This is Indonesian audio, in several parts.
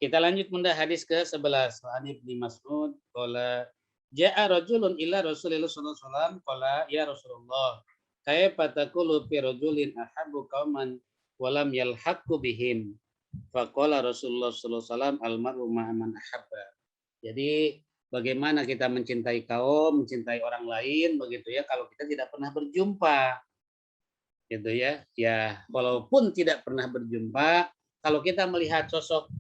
Kita lanjut Bunda hadis ke-11. An Ibnu Mas'ud qala ja'a rajulun ila Rasulillah sallallahu alaihi wasallam qala ya Rasulullah kaifa taqulu fi rajulin ahabbu qauman wa lam yalhaqu bihim. Faqala Rasulullah sallallahu alaihi wasallam al-mar'u ma'a man ahabba. Jadi bagaimana kita mencintai kaum, mencintai orang lain begitu ya kalau kita tidak pernah berjumpa. Gitu ya. Ya, walaupun tidak pernah berjumpa, kalau kita melihat sosok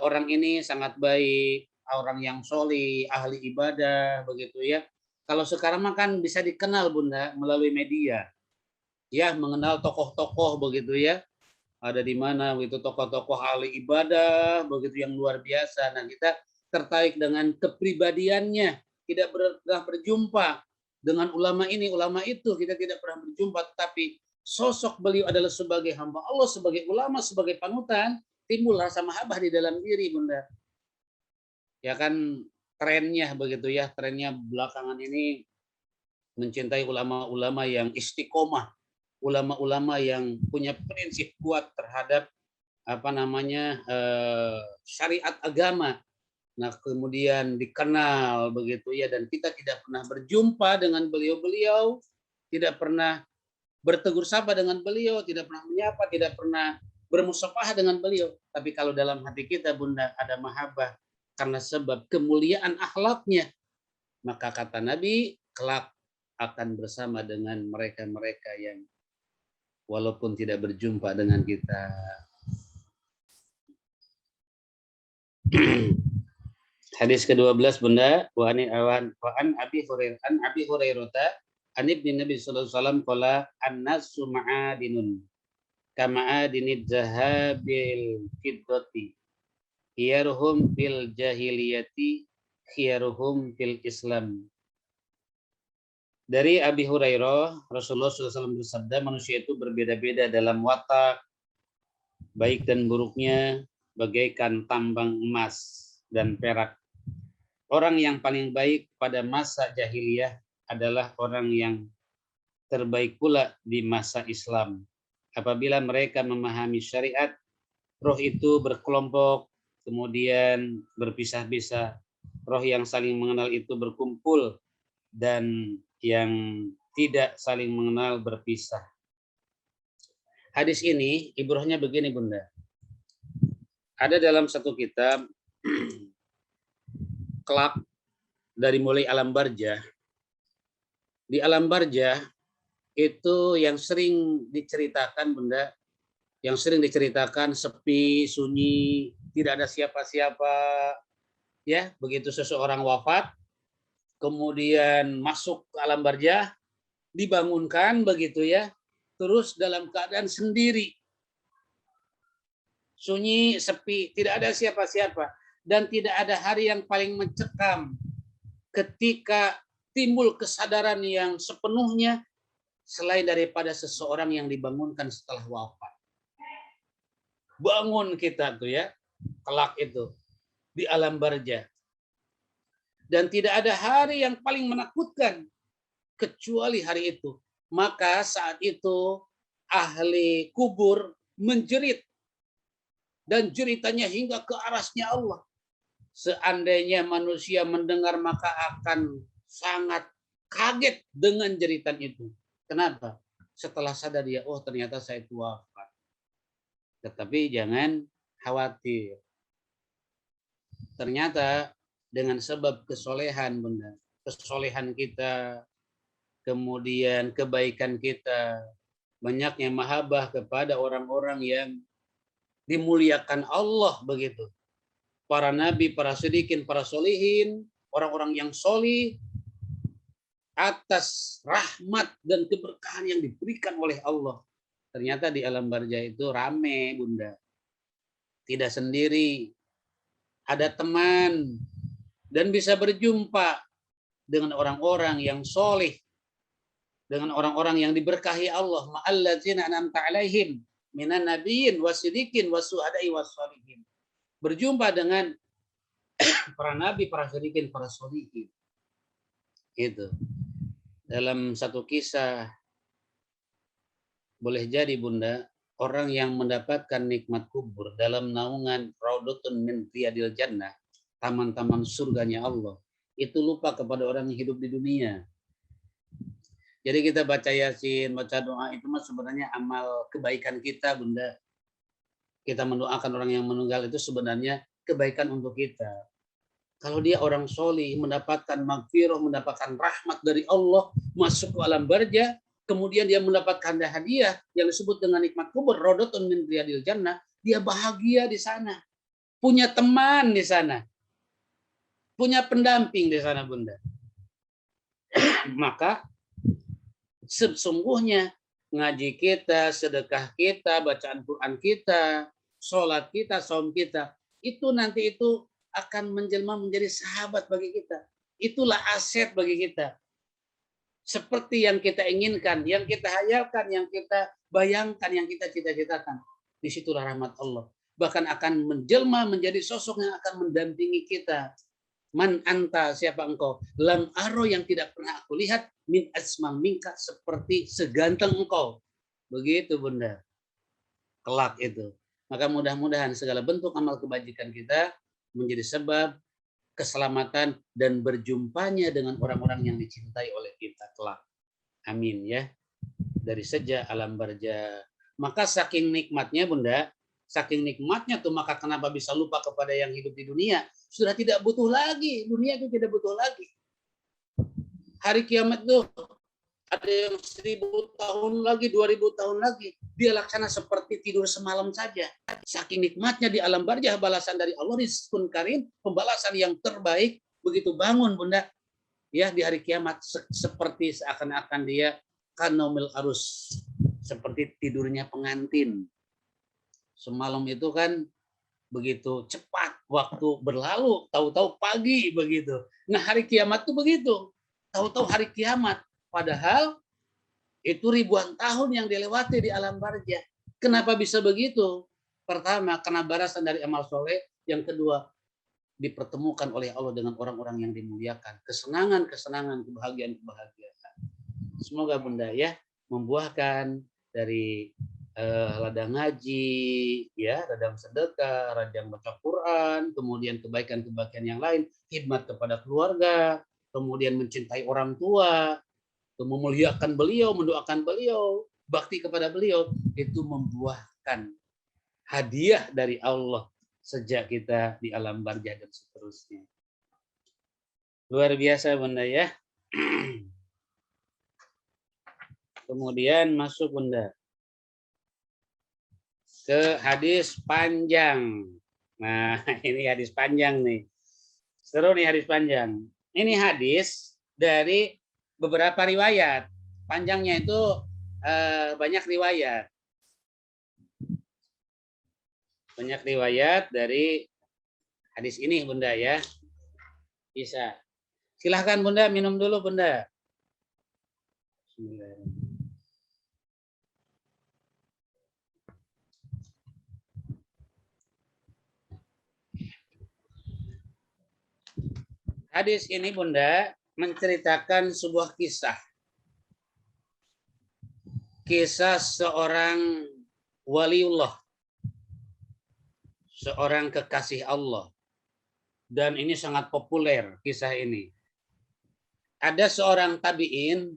orang ini sangat baik, orang yang sholih, ahli ibadah begitu ya. Kalau sekarang mah kan bisa dikenal Bunda melalui media. Ya, mengenal tokoh-tokoh begitu ya. Ada di mana begitu tokoh-tokoh ahli ibadah begitu yang luar biasa. Nah, kita tertarik dengan kepribadiannya, tidak pernah berjumpa dengan ulama ini, ulama itu, kita tidak pernah berjumpa, tetapi sosok beliau adalah sebagai hamba Allah, sebagai ulama, sebagai panutan, timbul rasa mahabbah di dalam diri, Bunda. Ya kan trennya begitu ya, trennya belakangan ini mencintai ulama-ulama yang istiqomah, ulama-ulama yang punya prinsip kuat terhadap syariat agama. Nah, kemudian dikenal begitu ya, dan kita tidak pernah berjumpa dengan beliau-beliau, tidak pernah bertegur sapa dengan beliau, tidak pernah menyapa, tidak pernah bermusafahah dengan beliau. Tapi kalau dalam hati kita Bunda ada mahabbah karena sebab kemuliaan akhlaknya, maka kata Nabi, kelak akan bersama dengan mereka-mereka yang walaupun tidak berjumpa dengan kita. Hadis ke-12 Bunda, wa an Abi Hurairah an ibni Nabi sallallahu alaihi wasallam qala an-nasu ma'adinun kama'adinid zahabil fiddati khiyaruhum fil jahiliyati khiyaruhum fil Islam. Dari Abi Hurairah, Rasulullah SAW bersabda, manusia itu berbeda-beda dalam watak, baik dan buruknya, bagaikan tambang emas dan perak. Orang yang paling baik pada masa jahiliyah adalah orang yang terbaik pula di masa Islam. Apabila mereka memahami syariat, roh itu berkelompok, kemudian berpisah-pisah. Roh yang saling mengenal itu berkumpul, dan yang tidak saling mengenal berpisah. Hadis ini ibrahnya begini Bunda. Ada dalam satu kitab kelak dari mulai alam barzah. Di alam barzah itu yang sering diceritakan Bunda, yang sering diceritakan sepi, sunyi, tidak ada siapa-siapa. Ya, begitu seseorang wafat, kemudian masuk ke alam barzah, dibangunkan begitu ya, terus dalam keadaan sendiri. Sunyi, sepi, tidak ada siapa-siapa. Dan tidak ada hari yang paling mencekam ketika timbul kesadaran yang sepenuhnya selain daripada seseorang yang dibangunkan setelah wafat. Bangun kita tuh ya, kelak itu di alam barzah. Dan tidak ada hari yang paling menakutkan kecuali hari itu. Maka saat itu ahli kubur menjerit, dan jeritannya hingga ke arasnya Allah. Seandainya manusia mendengar maka akan sangat kaget dengan jeritan itu. Kenapa? Setelah sadar dia, oh ternyata saya itu wafat. Tetapi jangan khawatir. Ternyata dengan sebab kesolehan Bunda, kesolehan kita, kemudian kebaikan kita, banyaknya mahabbah kepada orang-orang yang dimuliakan Allah begitu. Para nabi, para siddiqin, para solihin, orang-orang yang solih, atas rahmat dan keberkahan yang diberikan oleh Allah. Ternyata di alam barzah itu rame Bunda. Tidak sendiri. Ada teman. Dan bisa berjumpa dengan orang-orang yang solih. Dengan orang-orang yang diberkahi Allah. Ma'alladzina an'amta alaihim minan nabiyyin wasiddiqin wasuhada'i wassolihin. Berjumpa dengan para nabi, para siddiqin, para sholihin. Itu. Dalam satu kisah, boleh jadi Bunda, orang yang mendapatkan nikmat kubur dalam naungan raudhatun min riyadil jannah, taman-taman surganya Allah, itu lupa kepada orang yang hidup di dunia. Jadi kita baca Yasin, baca doa itu mah sebenarnya amal kebaikan kita, Bunda. Kita mendoakan orang yang meninggal itu sebenarnya kebaikan untuk kita. Kalau dia orang solih, mendapatkan magfirah, mendapatkan rahmat dari Allah, masuk ke alam barzah, kemudian dia mendapatkan hadiah yang disebut dengan nikmat kubur, raudhatun min riyadil jannah, dia bahagia di sana. Punya teman di sana. Punya pendamping di sana, Bunda. Maka sesungguhnya ngaji kita, sedekah kita, bacaan Quran kita, sholat kita, saum kita, itu nanti itu akan menjelma menjadi sahabat bagi kita. Itulah aset bagi kita. Seperti yang kita inginkan, yang kita hayalkan, yang kita bayangkan, yang kita cita-citakan. Disitulah rahmat Allah. Bahkan akan menjelma menjadi sosok yang akan mendampingi kita. Man anta, siapa engkau? Lam aro, yang tidak pernah aku lihat, min asmal minka, seperti seganteng engkau. Begitu, Bunda. Kelak itu. Maka mudah-mudahan segala bentuk amal kebajikan kita menjadi sebab keselamatan dan berjumpanya dengan orang-orang yang dicintai oleh kita kelak. Amin ya. Dari sejak alam barzah. Maka saking nikmatnya, Bunda, saking nikmatnya tuh, maka kenapa bisa lupa kepada yang hidup di dunia? Sudah tidak butuh lagi, dunia itu tidak butuh lagi. Hari kiamat tuh ada yang 1000 tahun lagi, 2000 tahun lagi, dia laksana seperti tidur semalam saja. Saking nikmatnya di alam barzah, balasan dari Allah, rizqun karim, pembalasan yang terbaik. Begitu bangun, Bunda, ya, di hari kiamat seperti seakan-akan dia kanomil arus, seperti tidurnya pengantin. Semalam itu kan begitu cepat waktu berlalu, tahu-tahu pagi begitu. Nah, hari kiamat tuh begitu, tahu-tahu hari kiamat. Padahal itu ribuan tahun yang dilewati di alam barzah. Kenapa bisa begitu? Pertama, karena balasan dari amal soleh. Yang kedua, dipertemukan oleh Allah dengan orang-orang yang dimuliakan. Kesenangan-kesenangan, kebahagiaan-kebahagiaan. Semoga Bunda ya membuahkan dari ladang ngaji, ya, ladang sedekah, ladang baca Quran, kemudian kebaikan-kebaikan yang lain, khidmat kepada keluarga, kemudian mencintai orang tua, memuliakan beliau, mendoakan beliau, bakti kepada beliau, itu membuahkan hadiah dari Allah sejak kita di alam barzah dan seterusnya. Luar biasa, Bunda ya. Kemudian masuk, Bunda, ke hadis panjang. Nah, ini hadis panjang nih. Seru nih hadis panjang. Ini hadis dari beberapa riwayat. Panjangnya itu banyak riwayat. Banyak riwayat dari hadis ini, Bunda ya. Bisa. Silahkan, Bunda, minum dulu, Bunda. Hadis ini, Bunda, menceritakan sebuah kisah. Kisah seorang waliullah, seorang kekasih Allah. Dan ini sangat populer kisah ini. Ada seorang tabi'in,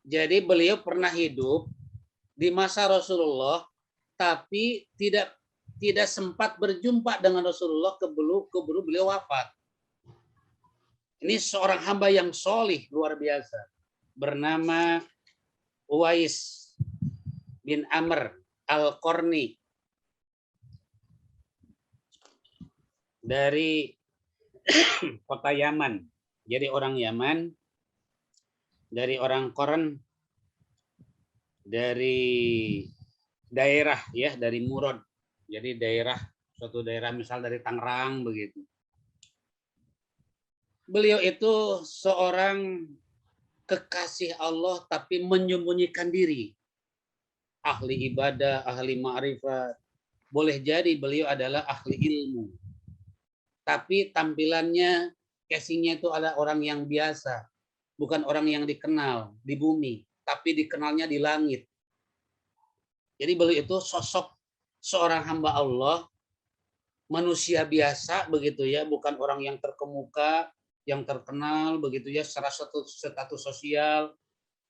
jadi beliau pernah hidup di masa Rasulullah, tapi tidak sempat berjumpa dengan Rasulullah keburu beliau wafat. Ini seorang hamba yang solih luar biasa, bernama Uwais bin Amr Al-Qarni dari kota Yaman. Jadi orang Yaman, dari orang Qarn, dari daerah ya, dari Murad. Jadi suatu daerah misal dari Tangerang begitu. Beliau itu seorang kekasih Allah tapi menyembunyikan diri. Ahli ibadah, ahli ma'rifat. Boleh jadi beliau adalah ahli ilmu. Tapi tampilannya, casingnya itu adalah orang yang biasa. Bukan orang yang dikenal di bumi, tapi dikenalnya di langit. Jadi beliau itu sosok seorang hamba Allah, manusia biasa begitu ya, bukan orang yang terkemuka, yang terkenal begitu ya secara status sosial.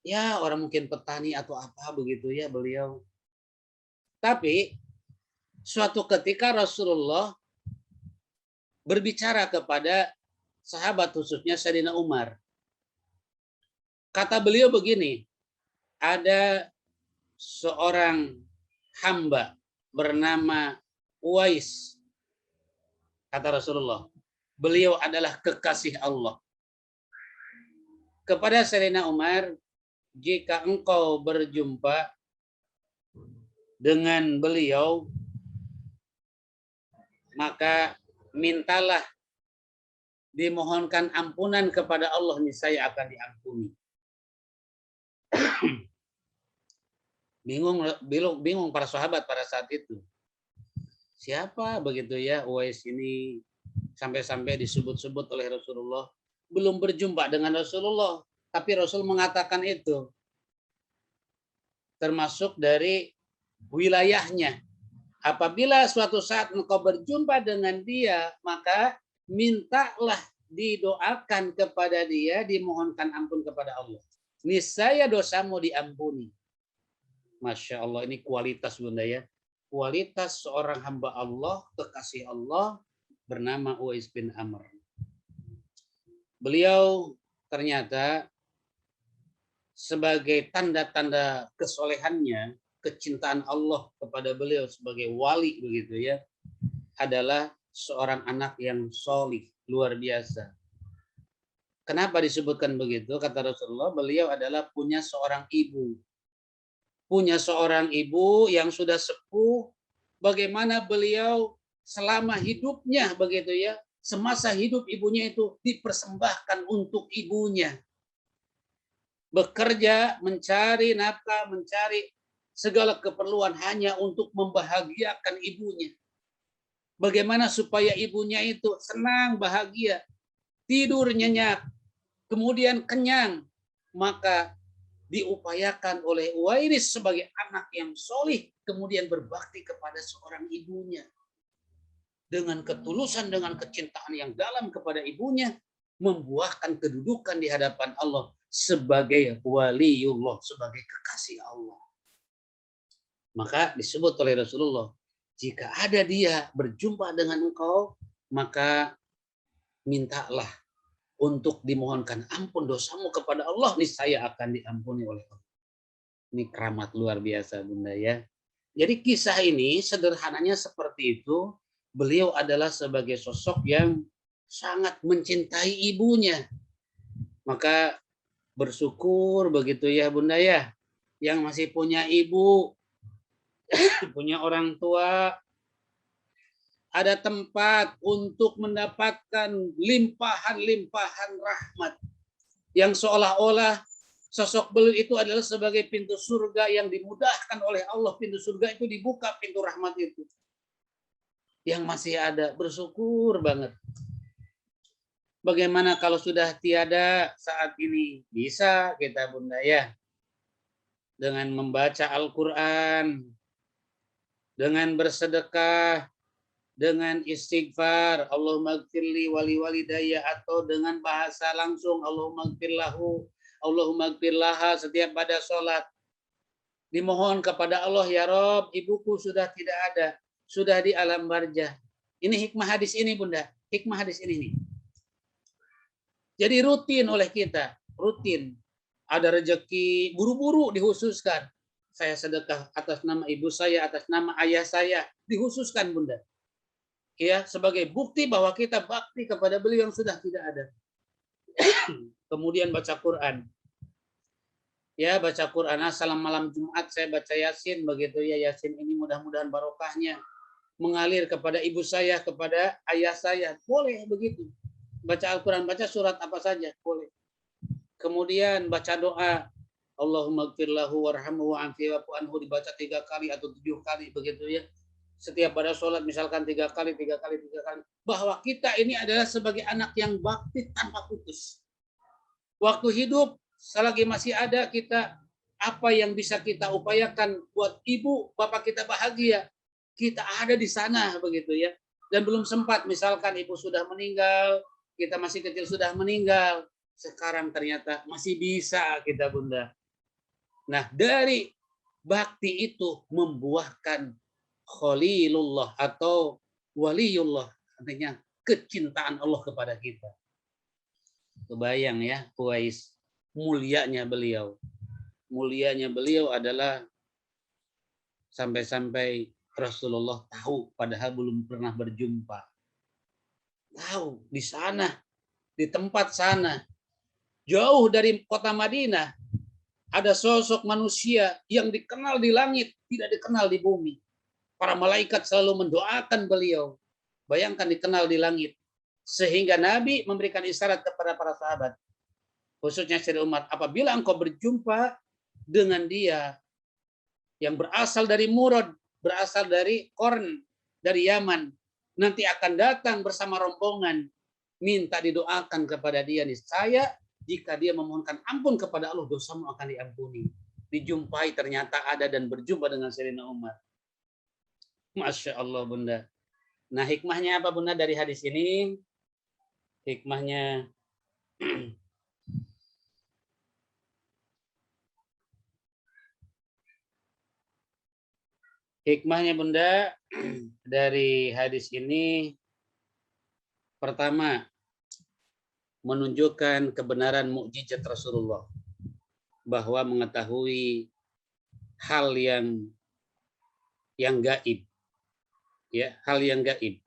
Ya, orang mungkin petani atau apa begitu ya beliau. Tapi suatu ketika Rasulullah berbicara kepada sahabat khususnya Sayyidina Umar. Kata beliau begini, ada seorang hamba bernama Uwais. Kata Rasulullah, beliau adalah kekasih Allah. Kepada Sayyidina Umar, jika engkau berjumpa dengan beliau, maka mintalah dimohonkan ampunan kepada Allah, niscaya akan diampuni. Bingung para sahabat pada saat itu. Siapa begitu ya Uwais ini, sampai-sampai disebut-sebut oleh Rasulullah. Belum berjumpa dengan Rasulullah, tapi Rasul mengatakan itu. Termasuk dari wilayahnya. Apabila suatu saat engkau berjumpa dengan dia, maka mintalah didoakan kepada dia, dimohonkan ampun kepada Allah. Niscaya dosamu diampuni. Masya Allah, ini kualitas Bunda ya. Kualitas seorang hamba Allah, kekasih Allah, bernama Uwais bin Amr. Beliau ternyata sebagai tanda-tanda kesolehannya, kecintaan Allah kepada beliau sebagai wali begitu ya, adalah seorang anak yang solih, luar biasa. Kenapa disebutkan begitu? Kata Rasulullah, beliau adalah punya seorang ibu. Punya seorang ibu yang sudah sepuh, bagaimana beliau selama hidupnya begitu ya, semasa hidup ibunya itu dipersembahkan untuk ibunya. Bekerja, mencari nafkah, mencari segala keperluan hanya untuk membahagiakan ibunya. Bagaimana supaya ibunya itu senang, bahagia, tidur nyenyak, kemudian kenyang, maka diupayakan oleh Uwais sebagai anak yang solih, kemudian berbakti kepada seorang ibunya. Dengan ketulusan, dengan kecintaan yang dalam kepada ibunya, membuahkan kedudukan di hadapan Allah sebagai waliullah, sebagai kekasih Allah. Maka disebut oleh Rasulullah, jika ada dia berjumpa dengan engkau, maka mintalah untuk dimohonkan ampun dosamu kepada Allah, niscaya akan diampuni oleh Allah. Ini keramat luar biasa Bunda ya. Jadi kisah ini sederhananya seperti itu. Beliau adalah sebagai sosok yang sangat mencintai ibunya. Maka bersyukur begitu ya Bunda ya, yang masih punya ibu, punya orang tua, ada tempat untuk mendapatkan limpahan-limpahan rahmat yang seolah-olah sosok beliau itu adalah sebagai pintu surga yang dimudahkan oleh Allah. Pintu surga itu dibuka, pintu rahmat itu yang masih ada. Bersyukur banget. Bagaimana kalau sudah tiada saat ini? Bisa kita Bunda ya, dengan membaca Al-Quran, dengan bersedekah, dengan istighfar, Allahumma gfirli wali walidayya, atau dengan bahasa langsung, Allahumma gfirlahu, Allahumma gfirlaha, setiap pada sholat. Dimohon kepada Allah, ya Rob, ibuku sudah tidak ada, sudah di alam barzah. Ini hikmah hadis ini Bunda, hikmah hadis ini nih. Jadi rutin oleh kita, rutin. Ada rezeki, buru-buru dikhususkan. Saya sedekah atas nama ibu saya, atas nama ayah saya, dikhususkan Bunda. Ya, sebagai bukti bahwa kita bakti kepada beliau yang sudah tidak ada. Kemudian baca Quran. Ya, baca Quran. Salam malam Jumat saya baca Yasin begitu ya. Yasin ini mudah-mudahan barokahnya mengalir kepada ibu saya, kepada ayah saya. Boleh begitu. Baca Al-Quran, baca surat apa saja, boleh. Kemudian baca doa, Allahumma gfirlahu warhamhu wa'afihi wa'fu anhu, dibaca 3 kali atau 7 kali begitu ya. Setiap pada sholat misalkan 3 kali, bahwa kita ini adalah sebagai anak yang bakti tanpa putus. Waktu hidup selagi masih ada kita Apa yang bisa kita upayakan buat ibu, bapak kita bahagia, kita ada di sana begitu ya. Dan belum sempat, misalkan ibu sudah meninggal, kita masih kecil sudah meninggal, sekarang ternyata masih bisa kita Bunda. Nah, dari bakti itu membuahkan khalilullah atau waliullah, artinya kecintaan Allah kepada kita. Kebayang ya, Uwais, mulianya beliau. Mulianya beliau adalah sampai-sampai Rasulullah tahu padahal belum pernah berjumpa. Tahu di sana, di tempat sana, jauh dari kota Madinah, ada sosok manusia yang dikenal di langit, tidak dikenal di bumi. Para malaikat selalu mendoakan beliau. Bayangkan dikenal di langit. Sehingga Nabi memberikan isyarat kepada para sahabat, khususnya Syed Umar, apabila engkau berjumpa dengan dia yang berasal dari Murad, berasal dari Korn, dari Yaman, nanti akan datang bersama rombongan, minta didoakan kepada dia. Niscaya jika dia memohonkan ampun kepada Allah, dosamu akan diampuni. Dijumpai ternyata ada dan berjumpa dengan Sayyidina Umar. Masya Allah Bunda. Nah hikmahnya apa Bunda dari hadis ini? Hikmahnya Bunda dari hadis ini, pertama, menunjukkan kebenaran mukjizat Rasulullah, bahwa mengetahui hal yang gaib, ya, hal yang gaib.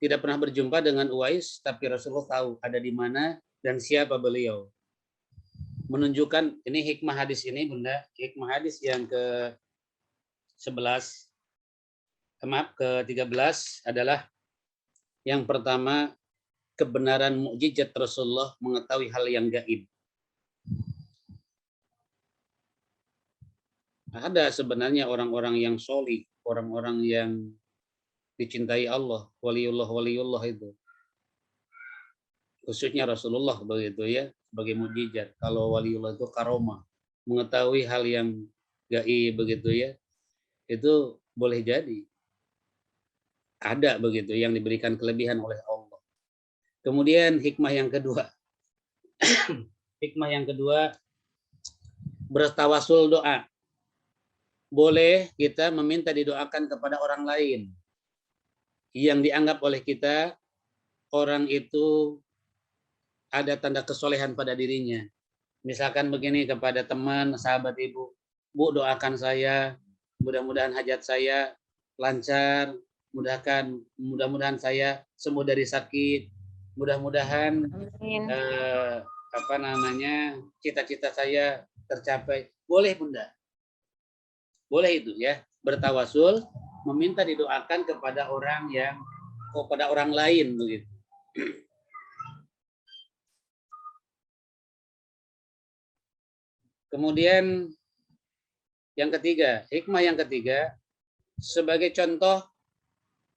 Tidak pernah berjumpa dengan Uwais, tapi Rasulullah tahu ada di mana dan siapa beliau. Menunjukkan, ini hikmah hadis ini Bunda, hikmah hadis yang ke-11, ke-13 adalah yang pertama, kebenaran mukjizat Rasulullah mengetahui hal yang gaib. Ada sebenarnya orang-orang yang solih, orang-orang yang dicintai Allah, waliullah itu. Khususnya Rasulullah begitu ya, sebagai mukjizat. Kalau waliullah itu karomah, mengetahui hal yang gaib begitu ya, itu boleh jadi ada begitu yang diberikan kelebihan oleh Allah. Kemudian hikmah yang kedua, bertawasul doa. Boleh kita meminta didoakan kepada orang lain yang dianggap oleh kita orang itu ada tanda kesolehan pada dirinya. Misalkan begini kepada teman, sahabat ibu, Bu doakan saya, mudah-mudahan hajat saya lancar, mudah-mudahan saya sembuh dari sakit, mudah-mudahan cita-cita saya tercapai. Boleh Bunda, boleh itu ya, bertawasul, meminta didoakan kepada orang lain begitu. Kemudian yang ketiga, hikmah yang ketiga, sebagai contoh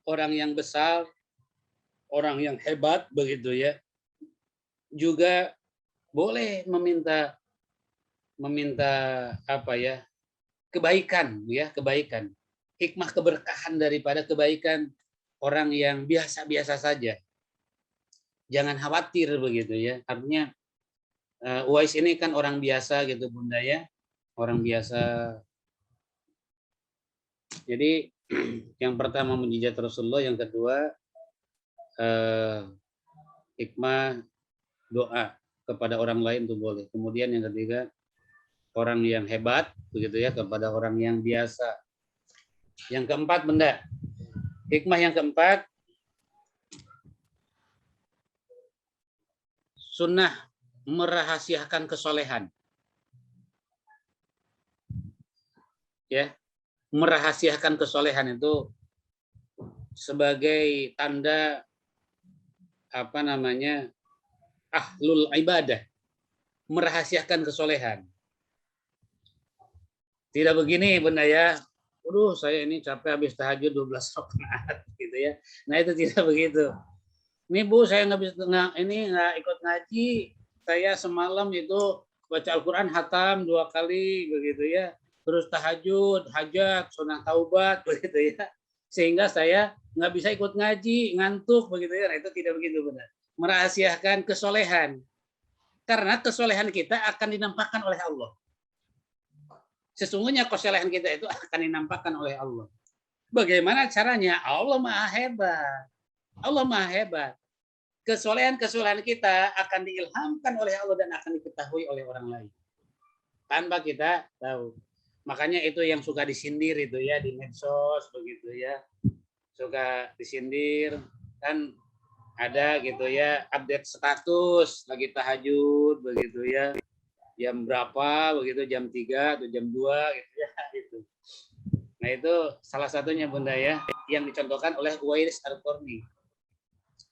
orang yang besar, orang yang hebat begitu ya, juga boleh meminta kebaikan ya, kebaikan. Hikmah keberkahan daripada kebaikan orang yang biasa-biasa saja. Jangan khawatir begitu ya. Artinya Uwais ini kan orang biasa gitu Bunda ya. Orang biasa. Jadi yang pertama mukjizat Rasulullah, yang kedua hikmah doa kepada orang lain itu boleh. Kemudian yang ketiga, orang yang hebat begitu ya kepada orang yang biasa. Yang keempat Bunda, hikmah yang keempat, sunnah merahasiakan kesolehan. Ya, merahasiakan kesolehan itu sebagai tanda ahlul ibadah, merahasiakan kesolehan. Tidak begini Bunda ya, saya ini capek habis tahajud 12 rakaat gitu ya. Nah itu tidak begitu. Ini Bu, saya nggak ikut ngaji, saya semalam itu baca Al-Quran hatam 2 kali begitu ya, terus tahajud, hajat, sunah taubat begitu ya, sehingga saya nggak bisa ikut ngaji, ngantuk begitu ya. Nah, itu tidak begitu benar. Merahasiakan kesolehan, karena kesolehan kita akan dinampakkan oleh Allah. Sesungguhnya kesolehan kita itu akan dinampakkan oleh Allah. Bagaimana caranya? Allah Maha Hebat. Allah Maha Hebat. Kesolehan-kesolehan kita akan diilhamkan oleh Allah dan akan diketahui oleh orang lain tanpa kita tahu. Makanya itu yang suka disindir itu ya di medsos begitu ya, suka disindir kan, ada gitu ya update status lagi tahajud begitu ya, jam berapa begitu, jam 3 atau jam 2 gitu ya itu. Nah itu salah satunya Bunda ya, yang dicontohkan oleh Uwais Al-Qarni.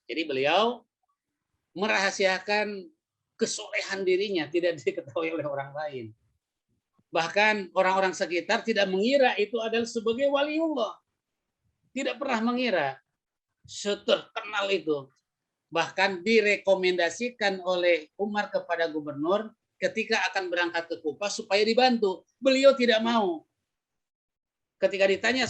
Jadi beliau merahasiakan kesolehan dirinya, tidak diketahui oleh orang lain. Bahkan orang-orang sekitar tidak mengira itu adalah sebagai waliullah. Tidak pernah mengira. Seterkenal itu. Bahkan direkomendasikan oleh Umar kepada gubernur ketika akan berangkat ke Kufah supaya dibantu. Beliau tidak mau. Ketika ditanya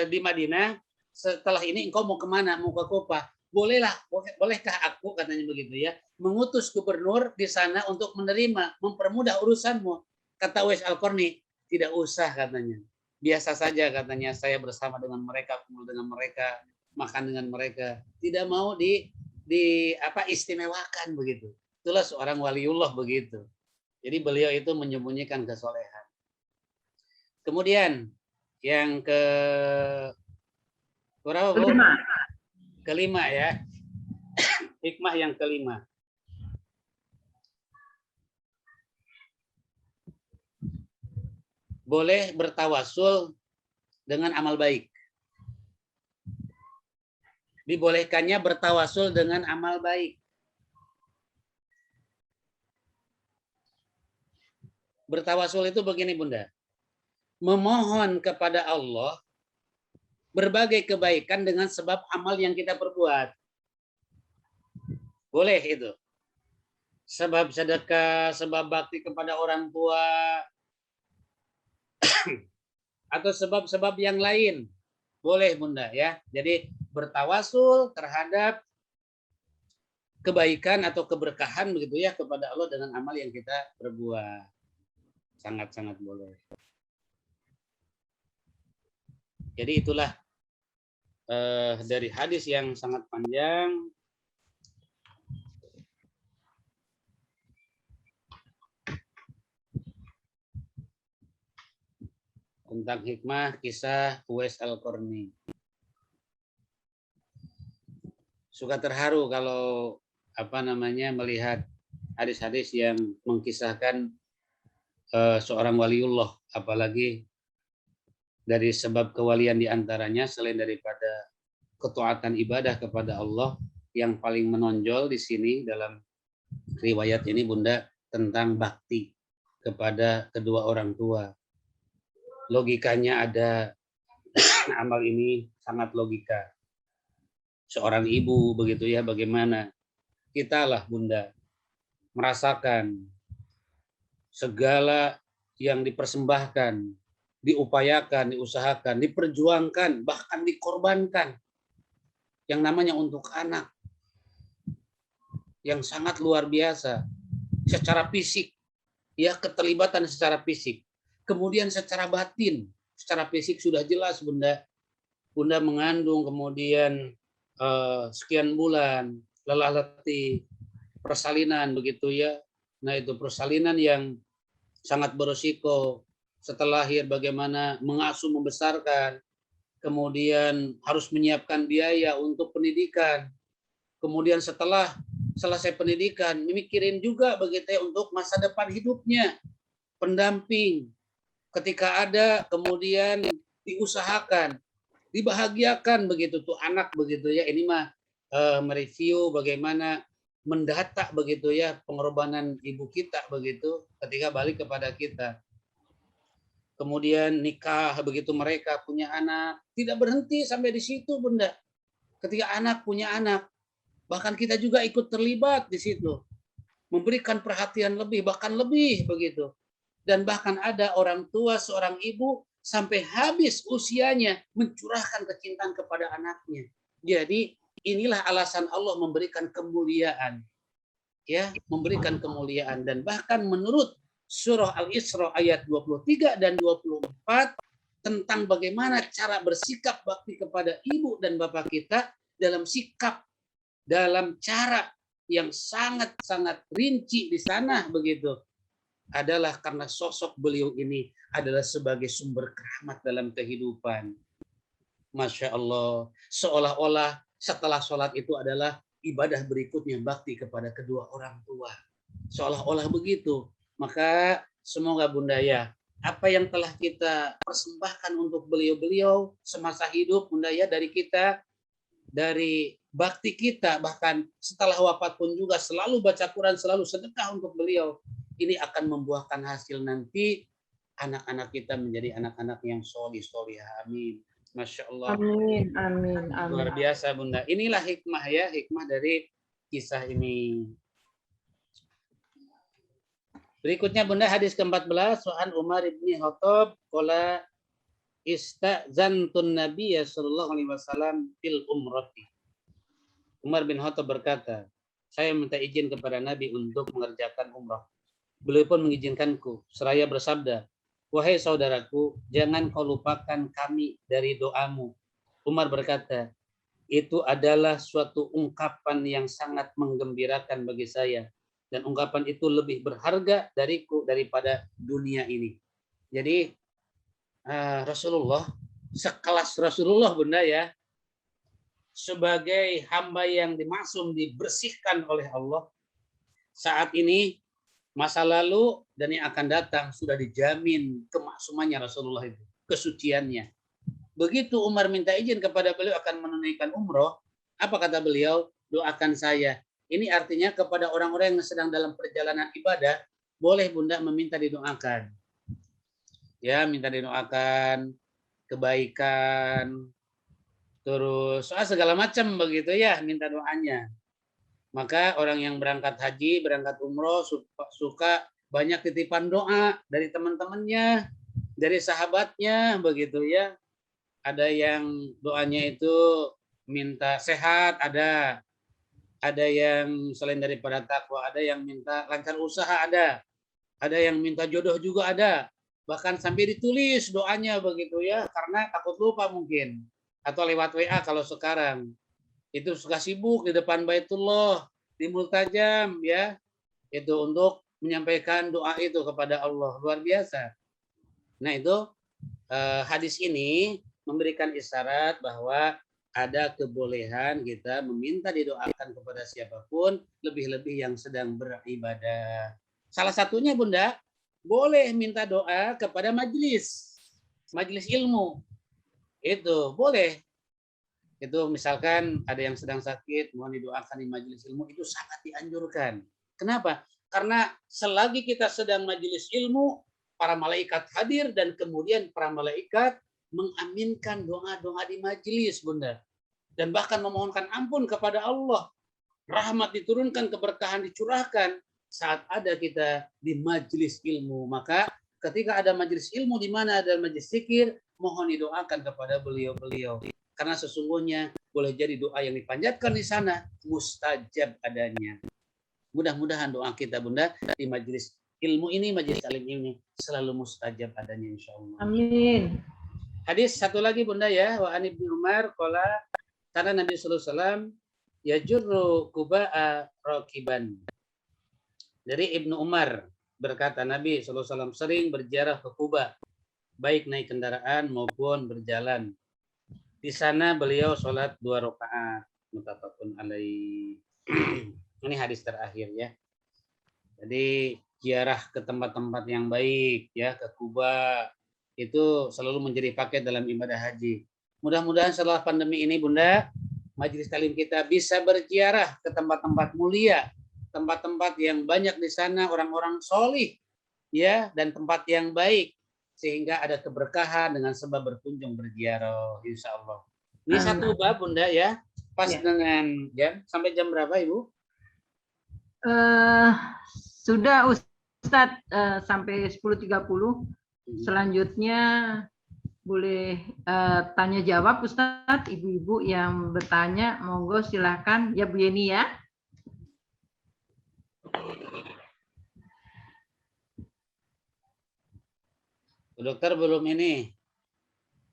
di Madinah, setelah ini engkau mau kemana? Mau ke Kufah? Bolehkah aku, katanya begitu ya, mengutus gubernur di sana untuk menerima, mempermudah urusanmu? Kata Uwais Al-Qarni, tidak usah katanya. Biasa saja katanya, saya bersama dengan mereka, kumpul dengan mereka, makan dengan mereka. Tidak mau istimewakan begitu. Itulah seorang waliullah begitu. Jadi beliau itu menyembunyikan kesolehan. Kemudian yang berapa, Bu? Kelima ya. Hikmah yang kelima. Boleh bertawasul dengan amal baik. Dibolehkannya bertawasul dengan amal baik. Bertawasul itu begini Bunda. Memohon kepada Allah berbagai kebaikan dengan sebab amal yang kita perbuat. Boleh itu. Sebab sedekah, sebab bakti kepada orang tua, atau sebab-sebab yang lain. Boleh Bunda ya. Jadi bertawasul terhadap kebaikan atau keberkahan begitu ya kepada Allah dengan amal yang kita perbuat. Sangat-sangat boleh. Jadi itulah dari hadis yang sangat panjang tentang hikmah kisah Uwais Al-Qarni. Suka terharu kalau melihat hadis-hadis yang mengkisahkan seorang waliullah, apalagi dari sebab kewalian diantaranya selain daripada ketaatan ibadah kepada Allah, yang paling menonjol di sini dalam riwayat ini Bunda tentang bakti kepada kedua orang tua. Logikanya ada, amal ini sangat logika. Seorang ibu begitu ya, bagaimana kita lah Bunda merasakan segala yang dipersembahkan, diupayakan, diusahakan, diperjuangkan, bahkan dikorbankan yang namanya untuk anak, yang sangat luar biasa secara fisik, ya keterlibatan secara fisik, kemudian secara batin, secara fisik sudah jelas Bunda mengandung, kemudian sekian bulan lelah letih, persalinan begitu ya. Nah itu persalinan yang sangat berisiko. Setelah lahir bagaimana mengasuh membesarkan, kemudian harus menyiapkan biaya untuk pendidikan, kemudian setelah selesai pendidikan memikirin juga begitu ya untuk masa depan hidupnya, pendamping ketika ada, kemudian diusahakan, dibahagiakan begitu tuh anak begitu ya. Ini mah mereview bagaimana mendata begitu ya pengorbanan ibu kita begitu ketika balik kepada kita. Kemudian nikah begitu, mereka punya anak, tidak berhenti sampai di situ Bunda. Ketika anak punya anak, bahkan kita juga ikut terlibat di situ, memberikan perhatian lebih, bahkan lebih begitu. Dan bahkan ada orang tua, seorang ibu sampai habis usianya mencurahkan kecintaan kepada anaknya. Jadi inilah alasan Allah memberikan kemuliaan, ya, memberikan kemuliaan. Dan bahkan menurut surah Al-Isra ayat 23 dan 24 tentang bagaimana cara bersikap bakti kepada ibu dan bapak kita dalam sikap, dalam cara yang sangat-sangat rinci di sana begitu, adalah karena sosok beliau ini adalah sebagai sumber rahmat dalam kehidupan. Masya Allah, seolah-olah setelah sholat itu adalah ibadah berikutnya bakti kepada kedua orang tua. Seolah-olah begitu. Maka semoga Bunda ya, apa yang telah kita persembahkan untuk beliau-beliau semasa hidup Bunda ya, dari kita, dari bakti kita, bahkan setelah wafat pun juga selalu baca Quran, selalu sedekah untuk beliau. Ini akan membuahkan hasil nanti anak-anak kita menjadi anak-anak yang solih-solihah. Amin. Masya Allah. Amin, amin, amin. Luar biasa Bunda. Inilah hikmah ya, hikmah dari kisah ini. Berikutnya Bunda, hadis ke-14, An Umar bin Khattab qala istazantun Nabiy sallallahu alaihi wasallam fil umrati. Umar bin Khattab berkata, saya minta izin kepada Nabi untuk mengerjakan umrah. Beliau pun mengizinkanku, seraya bersabda, wahai saudaraku, jangan kau lupakan kami dari doamu. Umar berkata, itu adalah suatu ungkapan yang sangat menggembirakan bagi saya. Dan ungkapan itu lebih berharga dariku daripada dunia ini. Jadi Rasulullah, sekelas Rasulullah Bunda ya, sebagai hamba yang dimaksum dibersihkan oleh Allah, saat ini masa lalu dan yang akan datang sudah dijamin kemaksumannya Rasulullah itu, kesuciannya. Begitu Umar minta izin kepada beliau akan menunaikan umroh, apa kata beliau? Doakan saya. Ini artinya kepada orang-orang yang sedang dalam perjalanan ibadah, boleh Bunda meminta didoakan. Ya, minta didoakan kebaikan, terus segala macam begitu ya, minta doanya. Maka orang yang berangkat haji, berangkat umroh suka banyak titipan doa dari teman-temannya, dari sahabatnya begitu ya. Ada yang doanya itu minta sehat, ada yang selain daripada takwa, ada yang minta lancar usaha, ada yang minta jodoh juga ada. Bahkan sampai ditulis doanya begitu ya, karena takut lupa mungkin. Atau lewat WA kalau sekarang. Itu suka sibuk di depan Baitullah, di multajam ya. Itu untuk menyampaikan doa itu kepada Allah. Luar biasa. Nah itu hadis ini memberikan isyarat bahwa ada kebolehan kita meminta didoakan kepada siapapun, lebih-lebih yang sedang beribadah. Salah satunya Bunda, boleh minta doa kepada majelis ilmu. Itu boleh. Itu misalkan ada yang sedang sakit, mohon didoakan di majelis ilmu, itu sangat dianjurkan. Kenapa? Karena selagi kita sedang majelis ilmu, para malaikat hadir dan kemudian para malaikat mengaminkan doa-doa di majelis, Bunda. Dan bahkan memohonkan ampun kepada Allah. Rahmat diturunkan, keberkahan dicurahkan saat ada kita di majelis ilmu. Maka ketika ada majelis ilmu, di mana ada majelis zikir, mohon didoakan kepada beliau-beliau. Karena sesungguhnya boleh jadi doa yang dipanjatkan di sana mustajab adanya. Mudah-mudahan doa kita Bunda di majelis ilmu ini, majelis alim ini selalu mustajab adanya insyaallah. Amin. Hadis satu lagi Bunda ya, wa an Ibnu Umar qala kana Nabi sallallahu alaihi wasallam yajurru Quba'a raqiban. Dari Ibnu Umar berkata Nabi sallallahu alaihi wasallam sering berziarah ke Quba, baik naik kendaraan maupun berjalan. Di sana beliau sholat 2 rakaat, muttafaqun alaih. Ini hadis terakhir ya. Jadi ziarah ke tempat-tempat yang baik ya, ke Kuba itu selalu menjadi paket dalam ibadah haji. Mudah-mudahan setelah pandemi ini Bunda, majelis taklim kita bisa berziarah ke tempat-tempat mulia, tempat-tempat yang banyak di sana orang-orang solih ya, dan tempat yang baik. Sehingga ada keberkahan dengan sebab berkunjung berziarah insya Allah. Ini satu bab Bunda ya, pas ya. Dengan jam sampai jam berapa Ibu? Eh, sudah Ustadz sampai 10.30. Selanjutnya boleh tanya jawab Ustadz. Ibu-ibu yang bertanya, monggo silakan ya Bu Yeni ya. Bu Dokter belum ini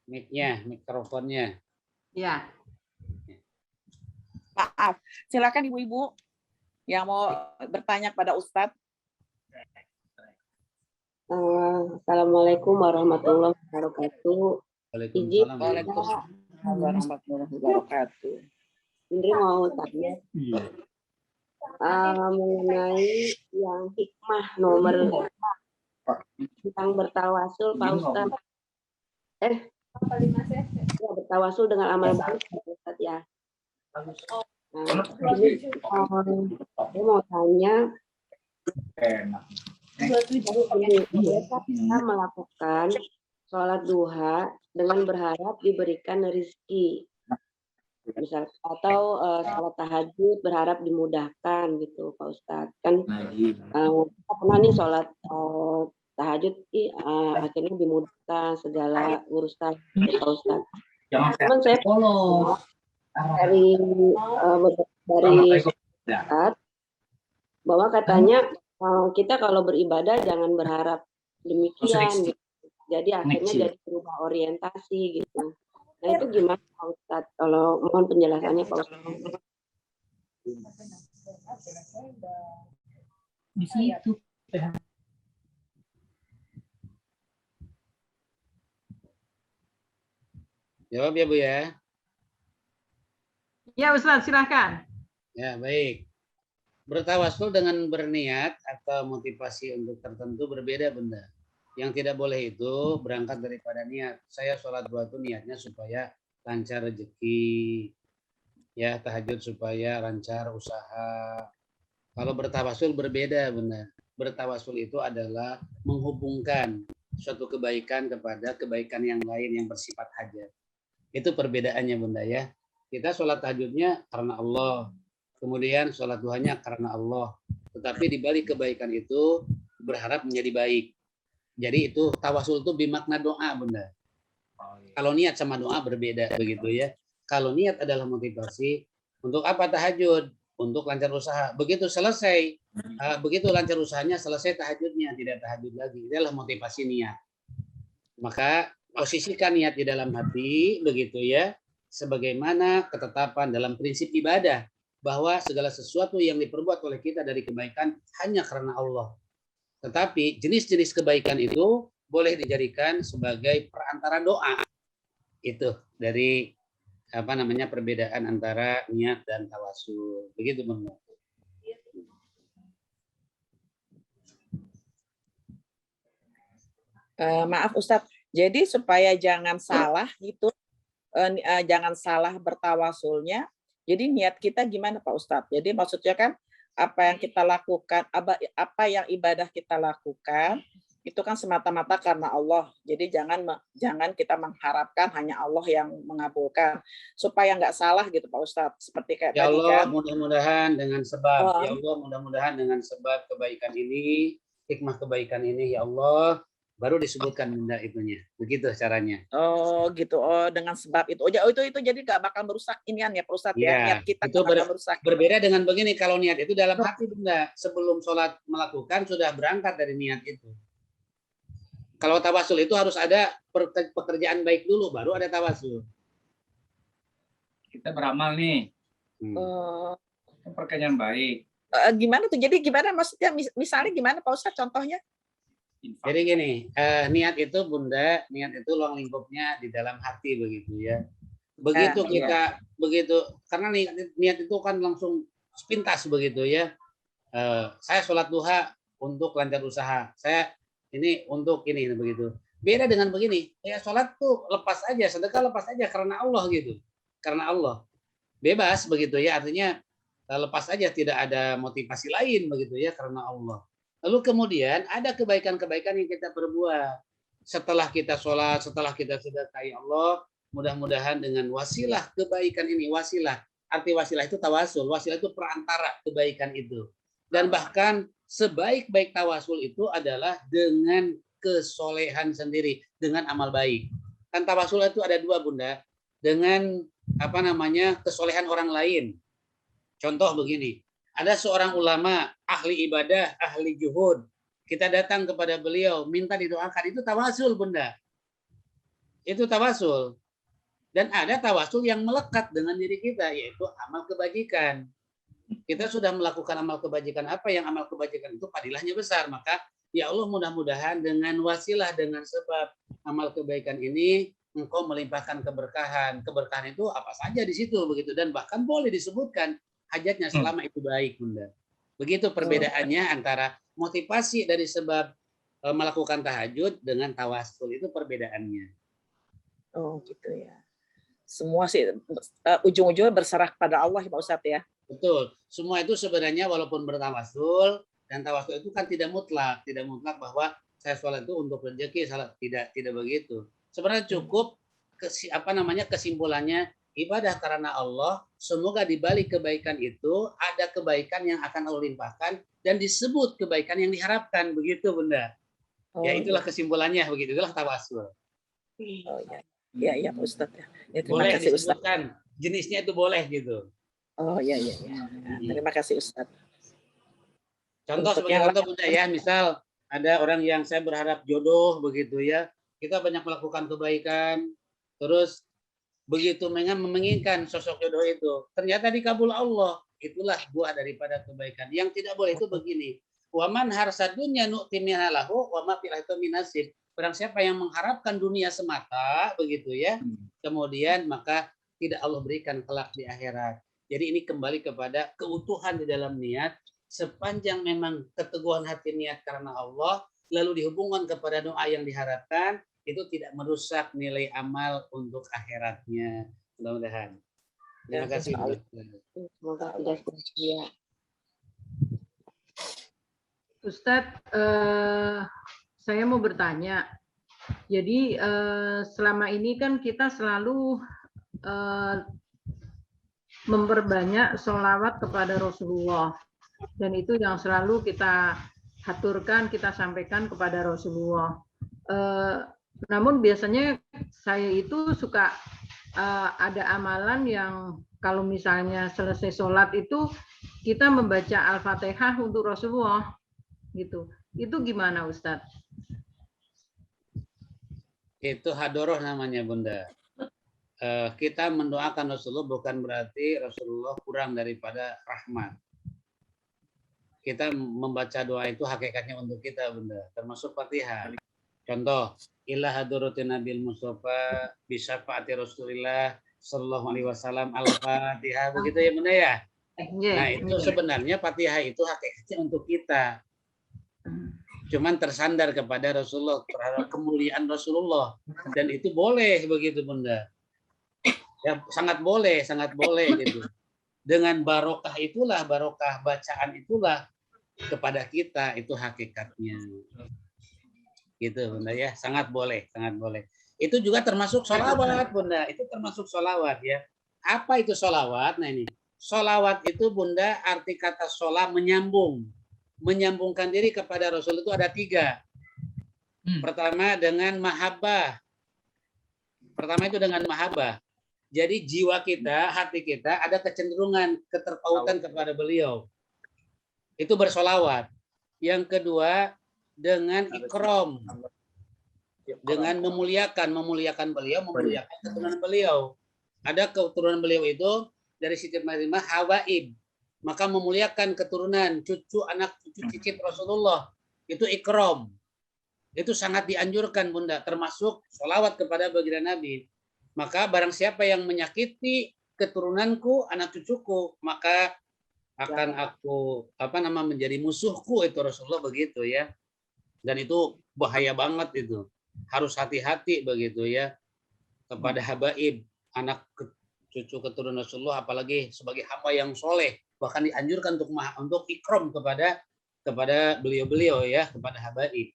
mic-nya, mikrofonnya. Ya. Maaf, silakan ibu-ibu yang mau bertanya pada Ustadz. Assalamualaikum warahmatullahi wabarakatuh. Waalaikumsalam. Waalaikumsalam warahmatullahi wabarakatuh. Indri mau tanya mengenai yang hikmah nomor 5 tentang bertawasul, Pak Ustadz. Ya, bertawasul dengan amal baik, Pak Ustadz ya. Nah, ini saya mau tanya, biasa kita melakukan sholat duha dengan berharap diberikan rezeki, misal atau sholat tahajud berharap dimudahkan gitu, Pak Ustadz. Kan kita pernah nih sholat tahajud akhirnya dimudahkan segala urusan, Pak Ustadz. Cuman saya dari Ustadz bahwa katanya kita kalau beribadah jangan berharap demikian gitu. Jadi akhirnya jadi berubah orientasi gitu. Nah itu gimana Pak Ustadz? Kalau mohon penjelasannya Pak Ustadz. Di situ. Jawab ya Bu ya. Ya Ustadz silakan. Ya baik. Bertawasul dengan berniat atau motivasi untuk tertentu berbeda benda. Yang tidak boleh itu berangkat daripada niat. Saya sholat duha itu niatnya supaya lancar rezeki, ya tahajud supaya lancar usaha. Kalau bertawasul berbeda benar. Bertawasul itu adalah menghubungkan suatu kebaikan kepada kebaikan yang lain yang bersifat hajat. Itu perbedaannya bunda ya. Kita sholat tahajudnya karena Allah, kemudian sholat duhanya karena Allah. Tetapi di balik kebaikan itu berharap menjadi baik. Jadi itu tawasul itu bermakna doa bunda. Kalau niat sama doa berbeda begitu ya. Kalau niat adalah motivasi untuk apa tahajud? Untuk lancar usaha. Begitu selesai, begitu lancar usahanya selesai tahajudnya, tidak tahajud lagi. Itulah motivasi niat. Maka posisikan niat di dalam hati begitu ya. Sebagaimana ketetapan dalam prinsip ibadah bahwa segala sesuatu yang diperbuat oleh kita dari kebaikan hanya karena Allah. Tetapi jenis-jenis kebaikan itu boleh dijadikan sebagai perantara doa. Itu dari perbedaan antara niat dan tawasul. Begitu Bang. Maaf Ustadz, jadi supaya jangan salah gitu, jangan salah bertawasulnya. Jadi niat kita gimana Pak Ustadz? Jadi maksudnya kan apa yang kita lakukan, apa yang ibadah kita lakukan itu kan semata-mata karena Allah. Jadi jangan kita mengharapkan hanya Allah yang mengabulkan, supaya nggak salah gitu Pak Ustadz. Seperti kayak ya tadi Allah, kan. mudah-mudahan dengan sebab ya Allah, mudah-mudahan dengan sebab kebaikan ini, hikmah kebaikan ini ya Allah, baru disebutkan benda itunya. Begitu caranya. Oh gitu. Oh dengan sebab itu. Oh itu jadi nggak bakal merusak inian ya Pak Ustadz ya. Niat kita itu merusak. Berbeda dengan begini, kalau niat itu dalam hati benda. Sebelum sholat melakukan sudah berangkat dari niat itu. Kalau tawasul itu harus ada pekerjaan baik dulu, baru ada tawasul. Kita beramal nih. Pekerjaan baik. Gimana tuh? Jadi gimana maksudnya? Misalnya gimana Pak Ustadz contohnya? Jadi gini, niat itu bunda, niat itu ruang lingkupnya di dalam hati begitu ya. Begitu kita begitu, karena niat itu kan langsung sepintas begitu ya. Saya sholat duha untuk lancar usaha. Saya ini untuk ini begitu. Beda dengan begini, ya sholat tuh lepas aja, sedekah lepas aja karena Allah gitu. Karena Allah. Bebas begitu ya, artinya lepas aja, tidak ada motivasi lain begitu ya, karena Allah. Lalu kemudian ada kebaikan-kebaikan yang kita perbuat. Setelah kita sholat, setelah kita sedekah, ya Allah, mudah-mudahan dengan wasilah kebaikan ini, wasilah. Arti wasilah itu tawasul, wasilah itu perantara kebaikan itu. Dan bahkan sebaik-baik tawasul itu adalah dengan kesolehan sendiri, dengan amal baik. Kan tawasul itu ada dua, Bunda. Dengan kesolehan orang lain. Contoh begini, ada seorang ulama, ahli ibadah, ahli juhud. Kita datang kepada beliau, minta didoakan. Itu tawasul, Bunda. Itu tawasul. Dan ada tawasul yang melekat dengan diri kita, yaitu amal kebajikan. Kita sudah melakukan amal kebajikan, apa yang amal kebajikan itu padilahnya besar, maka ya Allah mudah-mudahan dengan wasilah, dengan sebab amal kebaikan ini engkau melimpahkan keberkahan. Keberkahan itu apa saja di situ begitu, dan bahkan boleh disebutkan hajatnya selama itu baik, Bunda. Begitu perbedaannya antara motivasi dari sebab melakukan tahajud dengan tawasul, itu perbedaannya. Oh gitu ya. Semua sih ujung-ujungnya berserah kepada Allah, Pak Ustadz ya. Betul. Semua itu sebenarnya walaupun bertawasul, dan tawasul itu kan tidak mutlak bahwa saya sholat itu untuk rezeki, salat tidak begitu. Sebenarnya cukup kesimpulannya ibadah karena Allah, semoga di balik kebaikan itu ada kebaikan yang akan Allah limpahkan dan disebut kebaikan yang diharapkan, begitu, Bunda. Ya itulah kesimpulannya, begitu, itulah tawasul. Oh ya. Ya Pak Ustadz ya. Terima Boleh kasih disebutkan jenisnya, itu boleh gitu. Oh iya. Terima kasih Ustadz. Contoh sebagai contoh, Bunda, ya, misal ada orang yang saya berharap jodoh begitu ya. Kita banyak melakukan kebaikan, terus begitu menginginkan sosok jodoh itu, ternyata dikabul Allah. Itulah buah daripada kebaikan. Yang tidak boleh itu begini. Waman harsadunya nu'ti minalahu wa ma fil akhirati minasib. Barang siapa yang mengharapkan dunia semata begitu ya, kemudian maka tidak Allah berikan kelak di akhirat. Jadi ini kembali kepada keutuhan di dalam niat. Sepanjang memang keteguhan hati niat karena Allah, lalu dihubungkan kepada doa yang diharapkan, itu tidak merusak nilai amal untuk akhiratnya. Mudah-mudahan. Terima kasih. Semoga tidak sia-sia. Ustadz, saya mau bertanya. Jadi selama ini kan kita selalu memperbanyak sholawat kepada Rasulullah. Dan itu yang selalu kita haturkan, kita sampaikan kepada Rasulullah. Namun biasanya saya itu suka ada amalan yang kalau misalnya selesai sholat itu kita membaca Al-Fatihah untuk Rasulullah. Gitu. Itu gimana, Ustadz? Itu hadoroh namanya, Bunda. Kita mendoakan Rasulullah bukan berarti Rasulullah kurang daripada rahmat. Kita membaca doa itu hakikatnya untuk kita, Bunda, termasuk Fatihah. Contoh, ila hadrotin Nabil Mustafa bisyafaati Rasulillah sallallahu alaihi wasallam al-Fatihah, begitu ya, Bunda ya. Nah, itu sebenarnya Fatihah itu hakikatnya untuk kita. Cuman tersandar kepada Rasulullah, terhadap kemuliaan Rasulullah, dan itu boleh begitu, Bunda. Ya, sangat boleh gitu. Dengan barokah itulah, barokah bacaan itulah kepada kita, itu hakikatnya. Gitu, Bunda ya, sangat boleh. Itu juga termasuk sholawat, Bunda. Itu termasuk sholawat ya. Apa itu sholawat? Nah ini, sholawat itu, Bunda, arti kata sholat menyambungkan diri kepada Rasul itu ada 3. Pertama dengan mahabbah. Pertama itu dengan mahabbah. Jadi jiwa kita, hati kita ada kecenderungan, keterpautan kepada beliau. Itu bersolawat. Yang kedua dengan ikram, dengan memuliakan beliau, memuliakan keturunan beliau. Ada keturunan beliau itu dari sisi menerima hawaib, maka memuliakan keturunan cucu, anak cucu, cicit Rasulullah, itu ikram. Itu sangat dianjurkan, Bunda, termasuk sholawat kepada baginda Nabi. Maka barang siapa yang menyakiti keturunanku, anak cucuku, maka akan aku menjadi musuhku, itu Rasulullah begitu ya. Dan itu bahaya banget itu. Harus hati-hati begitu ya kepada habaib, anak cucu keturunan Rasulullah, apalagi sebagai hamba yang soleh, bahkan dianjurkan untuk ikram kepada beliau-beliau ya, kepada habaib.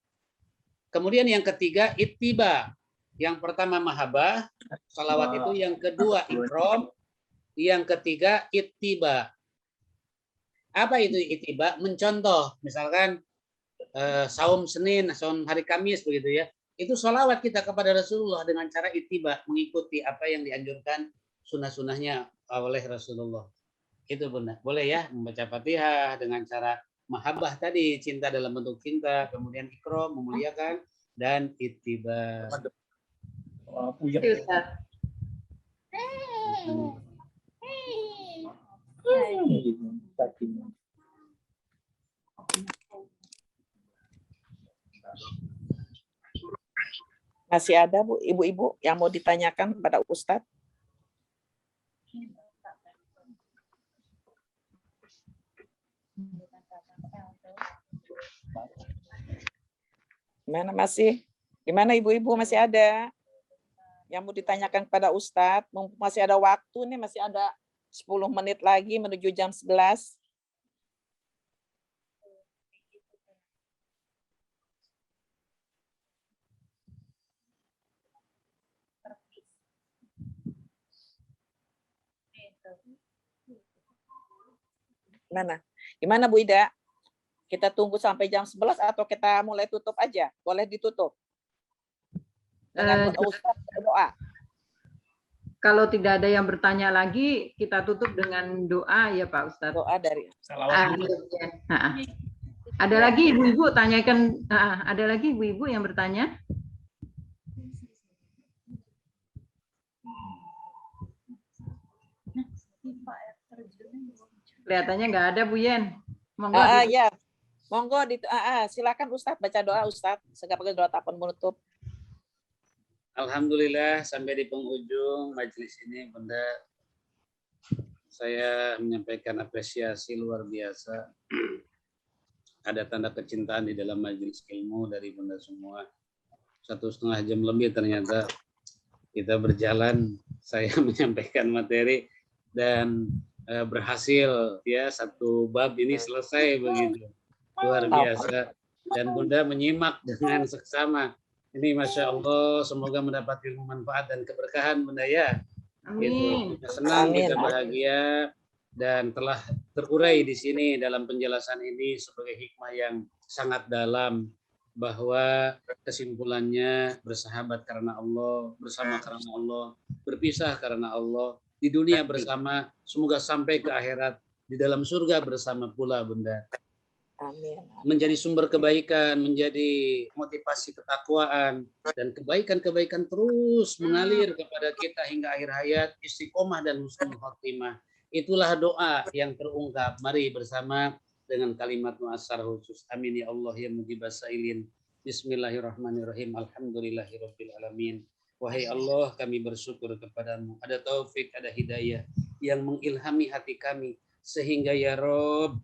Kemudian yang ketiga ittiba. Yang pertama mahabbah, salawat itu, yang kedua ikram, yang ketiga ittiba. Apa itu ittiba? Mencontoh, misalkan saum Senin, saum hari Kamis begitu ya. Itu sholawat kita kepada Rasulullah dengan cara ittiba, mengikuti apa yang dianjurkan sunnah-sunnahnya oleh Rasulullah. Itu Bunda. Boleh ya membaca Fatihah dengan cara mahabbah tadi, cinta dalam bentuk cinta, kemudian ikram, memuliakan, dan ittiba. Masih ada Bu, ibu-ibu yang mau ditanyakan kepada Ustadz? Gimana masih? Gimana ibu-ibu masih ada yang mau ditanyakan kepada Ustadz? Masih ada waktu nih, masih ada 10 menit lagi menuju jam 11. Gimana Bu Ida? Kita tunggu sampai jam 11 atau kita mulai tutup aja? Boleh ditutup. Dengan Ustadz berdoa. Kalau tidak ada yang bertanya lagi, kita tutup dengan doa ya Pak Ustadz. Doa dari Ada lagi ibu-ibu tanyakan, ada lagi ibu-ibu yang bertanya? Kelihatannya nggak ada Bu Yen. Monggo. Ya. Monggo silakan Ustadz baca doa Ustadz. Segala doa tak menutup. Alhamdulillah sampai di penghujung majelis ini Bunda, saya menyampaikan apresiasi luar biasa. Ada tanda kecintaan di dalam majelis ilmu dari Bunda semua. 1,5 jam lebih ternyata kita berjalan, saya menyampaikan materi dan berhasil ya, satu bab ini selesai begitu. Luar biasa. Dan Bunda menyimak dengan seksama. Ini Masya Allah, semoga mendapat ilmu manfaat dan keberkahan Bunda ya. Amin. Kita senang, kita bahagia, dan telah terurai di sini dalam penjelasan ini sebagai hikmah yang sangat dalam, bahwa kesimpulannya bersahabat karena Allah, bersama karena Allah, berpisah karena Allah, di dunia bersama, semoga sampai ke akhirat di dalam surga bersama pula Bunda. Amin. Menjadi sumber kebaikan, menjadi motivasi ketakwaan, dan kebaikan-kebaikan terus mengalir kepada kita hingga akhir hayat, istiqomah dan husnul khotimah. Itulah doa yang terungkap. Mari bersama dengan kalimat mu'assar khusus. Amin ya Allah ya mujibas sailin. Bismillahirrahmanirrahim. Alhamdulillahirabbil alamin. Wahai Allah, kami bersyukur kepadamu. Ada taufik, ada hidayah yang mengilhami hati kami, sehingga ya Rob,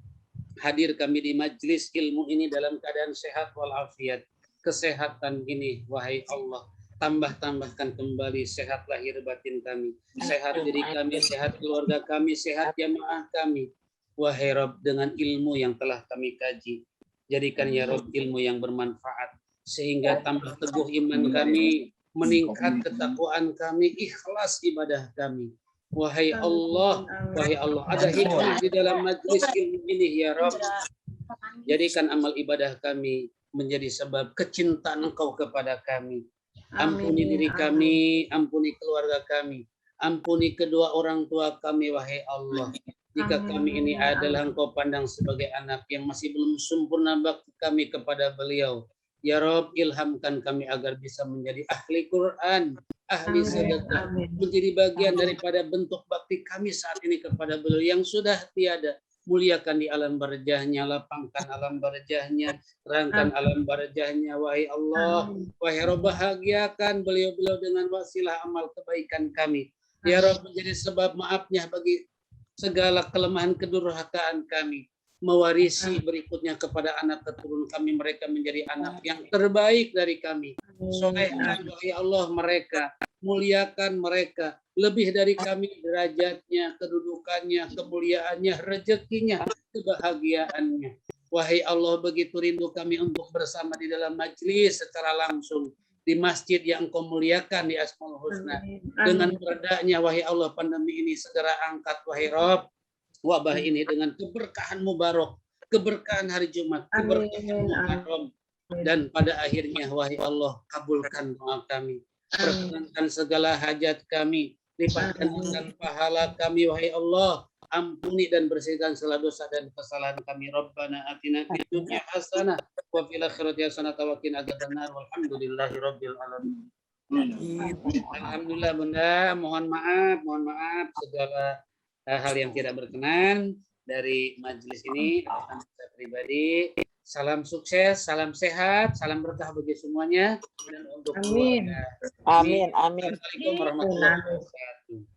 hadir kami di majlis ilmu ini dalam keadaan sehat walafiat. Kesehatan ini, wahai Allah, tambahkan kembali sehat lahir batin kami, sehat diri kami, sehat keluarga kami, sehat jamaah kami. Wahai Rob, dengan ilmu yang telah kami kaji, jadikan ya Rob ilmu yang bermanfaat, sehingga tambah teguh iman kami, meningkat ketakwaan kami, ikhlas ibadah kami. Wahai Allah, ada hikmah di dalam majlis ilmu ini ya Rabb. Jadikan amal ibadah kami menjadi sebab kecintaan Engkau kepada kami. Ampuni diri kami, ampuni keluarga kami, ampuni kedua orang tua kami, wahai Allah. Jika kami ini adalah Engkau pandang sebagai anak yang masih belum sempurna bakti kami kepada beliau, ya Rabb, ilhamkan kami agar bisa menjadi ahli Quran, ahli sedekah, menjadi bagian daripada bentuk bakti kami saat ini kepada beliau yang sudah tiada. Muliakan di alam barzahnya, lapangkan alam barzahnya, terangkan alam barzahnya, wahai Allah. Wahai Rabb, bahagiakan beliau-beliau dengan wasilah amal kebaikan kami. Ya Rabb, menjadi sebab maafnya bagi segala kelemahan kedurhakaan kami. Mewarisi berikutnya kepada anak keturunan kami, mereka menjadi anak yang terbaik dari kami. Solehkan wahai Allah mereka, muliakan mereka lebih dari kami derajatnya, kedudukannya, kemuliaannya, rezekinya, kebahagiaannya. Wahai Allah, begitu rindu kami untuk bersama di dalam majlis secara langsung di masjid yang Engkau muliakan di Asmaul Husna. Dengan meredanya wahai Allah pandemi ini segera angkat wahai Rabb. wabah ini dengan keberkahan mubarak, keberkahan hari Jumat, keberkahan Muharram, dan pada akhirnya wahai Allah kabulkan doa kami, perkenankan segala hajat kami, lipatkan pahala kami wahai Allah, ampuni dan bersihkan segala dosa dan kesalahan kami. Rabbana atina fid dunya hasanah wa fil akhirati hasanah wa qina adzabannar. Walhamdulillahi rabbil alamin. Alhamdulillah Bunda, mohon maaf segala hal yang tidak berkenan dari majelis ini atas saya pribadi. Salam sukses, salam sehat, salam berkah bagi semuanya dan untuk keluarga. Amin. Assalamualaikum warahmatullahi wabarakatuh.